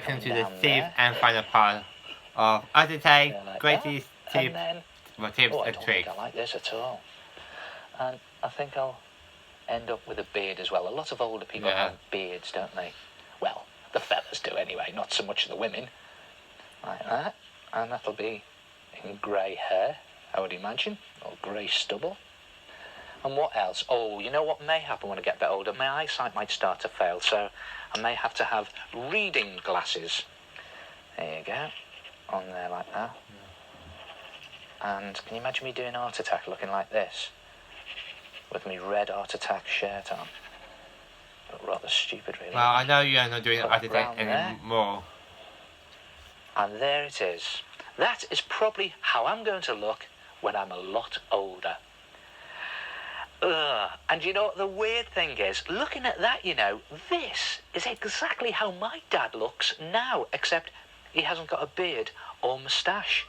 welcome to the 6th and final part of Undertake Greatest Tips, tips I and don't tricks. think I like this at all. And I think I'll end up with a beard as well. A lot of older people have beards, don't they? Well, the fellas do anyway, not so much the women. Like that. And that'll be in grey hair, I would imagine, or grey stubble. And what else? Oh, you know what may happen when I get a bit older? My eyesight might start to fail, so I may have to have reading glasses. There you go. On there like that. And can you imagine me doing Art Attack looking like this? With me red Art Attack shirt on. Look rather stupid, really. Well, I know you're not doing Art Attack anymore. And there it is. That is probably how I'm going to look when I'm a lot older. And you know what the weird thing is? Looking at that, you know, this is exactly how my dad looks now, except he hasn't got a beard or moustache.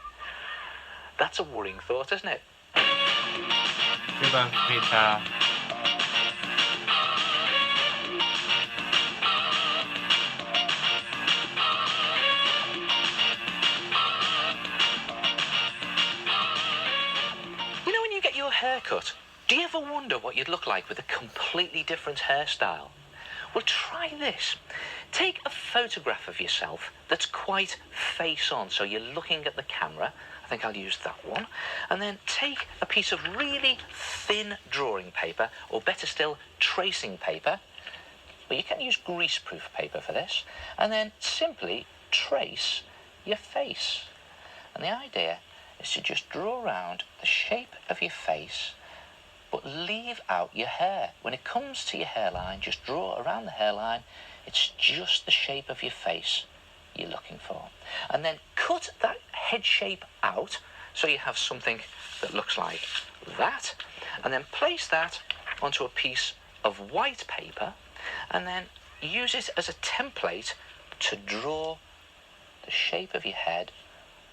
That's a worrying thought, isn't it? Good one, Peter. You know when you get your hair cut, do you ever wonder what you'd look like with a completely different hairstyle? Well, try this. Take a photograph of yourself that's quite face-on, so you're looking at the camera. I think I'll use that one. And then take a piece of really thin drawing paper, or better still, tracing paper. Well, you can use greaseproof paper for this. And then simply trace your face. And the idea is to just draw around the shape of your face, but leave out your hair. When it comes to your hairline, just draw around the hairline. It's just the shape of your face you're looking for. And then cut that head shape out so you have something that looks like that. And then place that onto a piece of white paper and then use it as a template to draw the shape of your head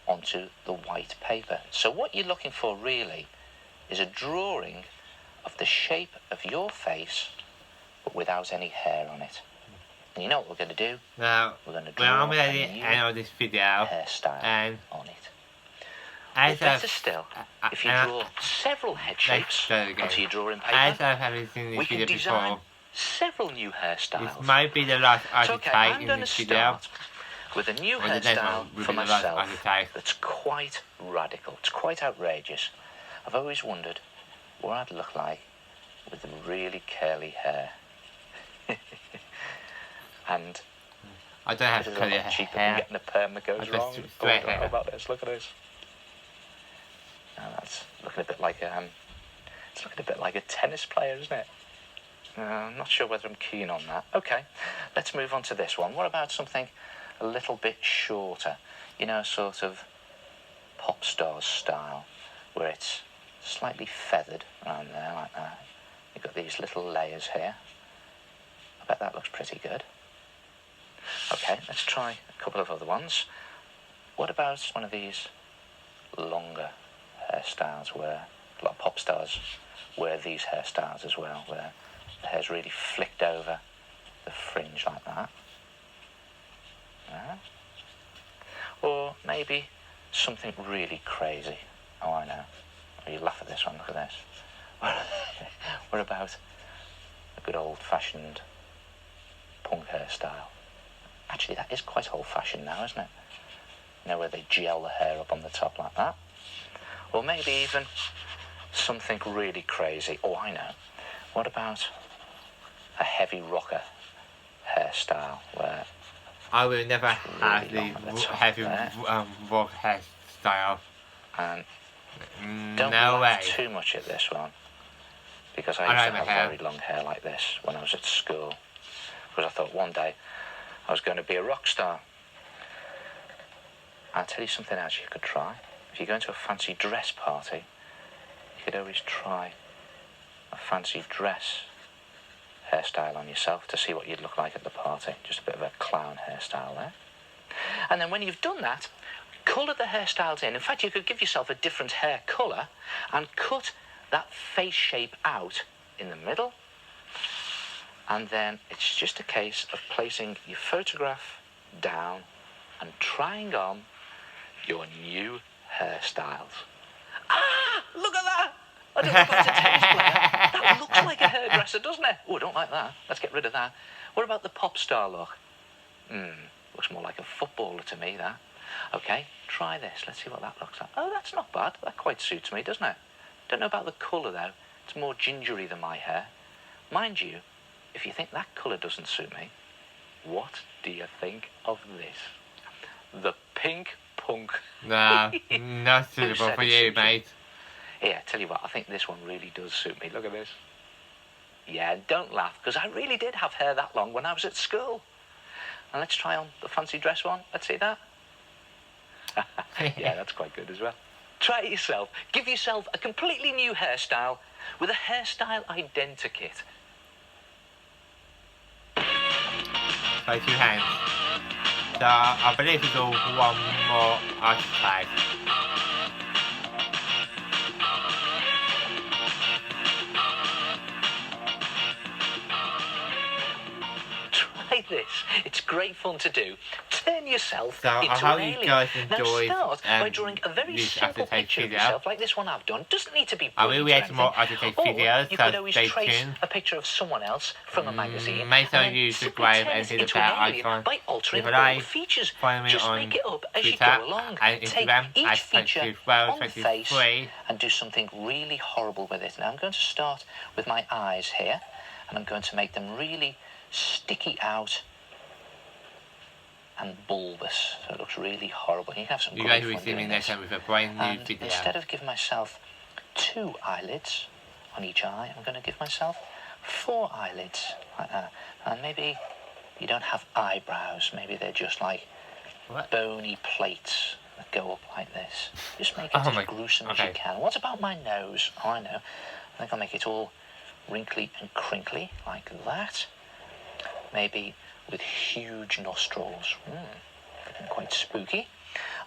onto the white paper. So what you're looking for really is a drawing of the shape of your face, but without any hair on it. And you know what we're going to do? Now, we're going to draw I'm at the end of this video, hairstyle and on it. Or better still, if you draw several head shapes onto your drawing paper, as I haven't seen this we can video design before, several new hairstyles. this might be the last Art Attack in this video. With a new hairstyle for myself that's quite radical. It's quite outrageous. I've always wondered what I'd look like with really curly hair. And I don't have curly hair. Cheaper than getting a perm that goes wrong. Straight hair. How about this? Look at this. Now that's looking a bit like it's looking a bit like a tennis player, isn't it? I'm not sure whether I'm keen on that. Okay, let's move on to this one. What about something a little bit shorter? You know, sort of pop stars style, where it's slightly feathered around there like that. You've got these little layers here. I bet that looks pretty good. Okay, let's try a couple of other ones. What about one of these longer hairstyles where a lot of pop stars wear these hairstyles as well, where the hair's really flicked over the fringe like that. Or maybe something really crazy. Oh, I know. Oh, you laugh at this one, look at this. What about a good old-fashioned punk hairstyle? Actually, that is quite old-fashioned now, isn't it? You know, where they gel the hair up on the top like that. Or maybe even something really crazy. Oh, I know. What about a heavy rocker hairstyle where I will never have the heavy rock hairstyle. And don't laugh too much at this one, because I used to have very long hair like this when I was at school, because I thought one day I was going to be a rock star. I'll tell you something else you could try. If you're going to a fancy dress party, you could always try a fancy dress hairstyle on yourself to see what you'd look like at the party. Just a bit of a clown hairstyle there. And then when you've done that, colour the hairstyles in. In fact, you could give yourself a different hair colour and cut that face shape out in the middle. And then it's just a case of placing your photograph down and trying on your new hairstyles. Ah, look at that! I don't know if that's a tennis player. That looks like a hairdresser, doesn't it? Oh, I don't like that. Let's get rid of that. What about the pop star look? Looks more like a footballer to me, that. Okay, try this. Let's see what that looks like. Oh, that's not bad. That quite suits me, doesn't it? Don't know about the colour, though. It's more gingery than my hair. Mind you, if you think that colour doesn't suit me, what do you think of this? The pink punk. Nah, not suitable for you, mate. Here, tell you what, I think this one really does suit me. Look at this. Yeah, don't laugh, because I really did have hair that long when I was at school. And let's try on the fancy dress one. Let's see that. Yeah, that's quite good as well. Try it yourself. Give yourself a completely new hairstyle with a hairstyle identikit. By 2 hands. So I believe it's all one more archetype. Try this. It's great fun to do. Turn yourself So I into hope an you alien. guys Now enjoyed start by drawing a very this simple aftertaste picture of video. yourself, like this one I've done. Doesn't need to be I will brilliant react or to more anything. aftertaste Or videos, you so could always stay trace tuned. a picture of someone else from a magazine. Make sure and then you simply subscribe turn and it hit the into an bell alien icon. by altering Leave a all like. the features. Follow me Just on make it up as you Twitter go along. and Take Instagram each at feature on the face 2023. and do something really horrible with it. Now I'm going to start with my eyes here, and I'm going to make them really sticky out and bulbous, so it looks really horrible. You can have some You great guys will fun see me doing next this. time with a brand new And video. instead of giving myself 2 eyelids on each eye, I'm going to give myself 4 eyelids like that. And maybe you don't have eyebrows. Maybe they're just like What? bony plates that go up like this. Just make it Oh as my- gruesome as okay. you can. What about my nose? Oh, I know. I think I'll make it all wrinkly and crinkly like that. Maybe with huge nostrils. Looking quite spooky.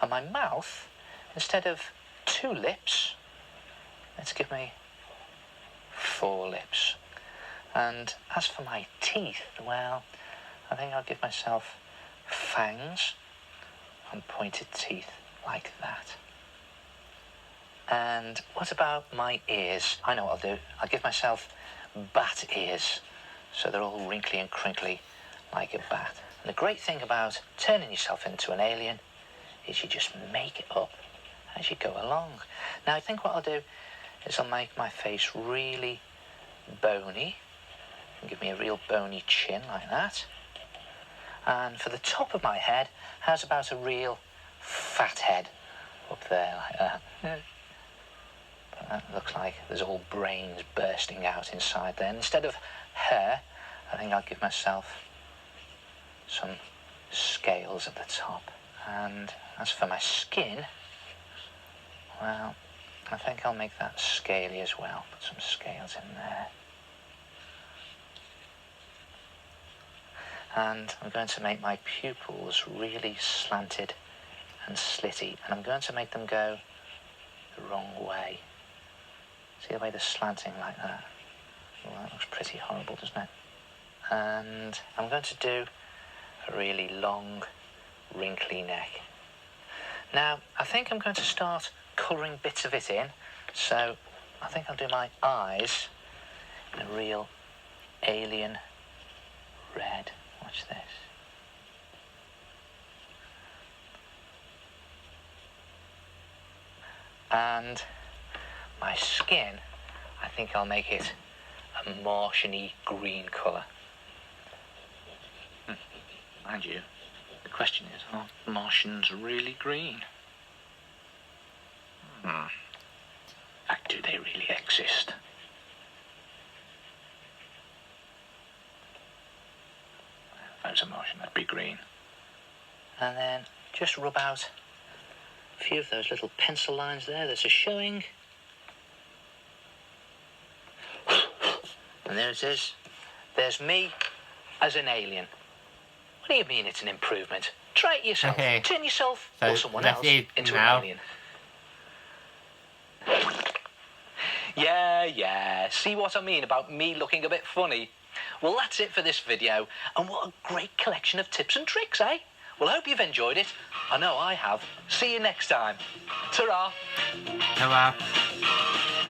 And my mouth, instead of 2 lips, let's give me 4 lips. And as for my teeth, well, I think I'll give myself fangs and pointed teeth like that. And what about my ears? I know what I'll do. I'll give myself bat ears, so they're all wrinkly and crinkly like a bat. And the great thing about turning yourself into an alien is you just make it up as you go along. Now I think what I'll do is I'll make my face really bony and give me a real bony chin like that. And for the top of my head, how's about a real fat head up there like that? But that looks like there's all brains bursting out inside there. And instead of hair, I think I'll give myself some scales at the top. And as for my skin, well, I think I'll make that scaly as well. Put some scales in there. And I'm going to make my pupils really slanted and slitty. And I'm going to make them go the wrong way. See the way they're slanting like that? Well, that looks pretty horrible, doesn't it? And I'm going to do a really long, wrinkly neck. Now, I think I'm going to start colouring bits of it in. So I think I'll do my eyes in a real alien red. Watch this. And my skin, I think I'll make it a Martian-y green colour. Mind you, the question is, are Martians really green? Do they really exist? If I was a Martian, I'd be green. And then just rub out a few of those little pencil lines there that are showing. And there it is. There's me as an alien. What do you mean it's an improvement? Try it yourself. Okay. Turn yourself So or someone that's else it into now. an alien. Yeah. See what I mean about me looking a bit funny? Well, that's it for this video. And what a great collection of tips and tricks, eh? Well, I hope you've enjoyed it. I know I have. See you next time. Ta-ra. Ta-ra.